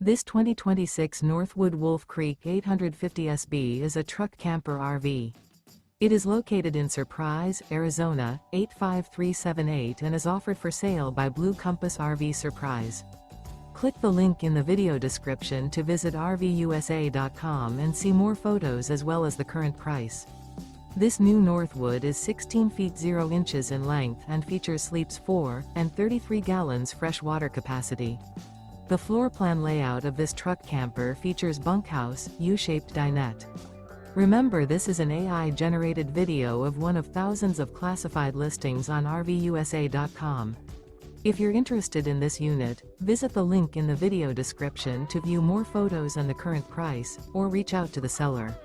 This 2026 Northwood Wolf Creek 850SB is a truck camper RV. It is located in Surprise, Arizona, 85378 and is offered for sale by Blue Compass RV Surprise. Click the link in the video description to visit RVUSA.com and see more photos as well as the current price. This new Northwood is 16 feet 0 inches in length and features sleeps 4 and 33 gallons fresh water capacity. The floor plan layout of this truck camper features bunkhouse, U-shaped dinette. Remember, this is an AI-generated video of one of thousands of classified listings on RVUSA.com. If you're interested in this unit, visit the link in the video description to view more photos and the current price, or reach out to the seller.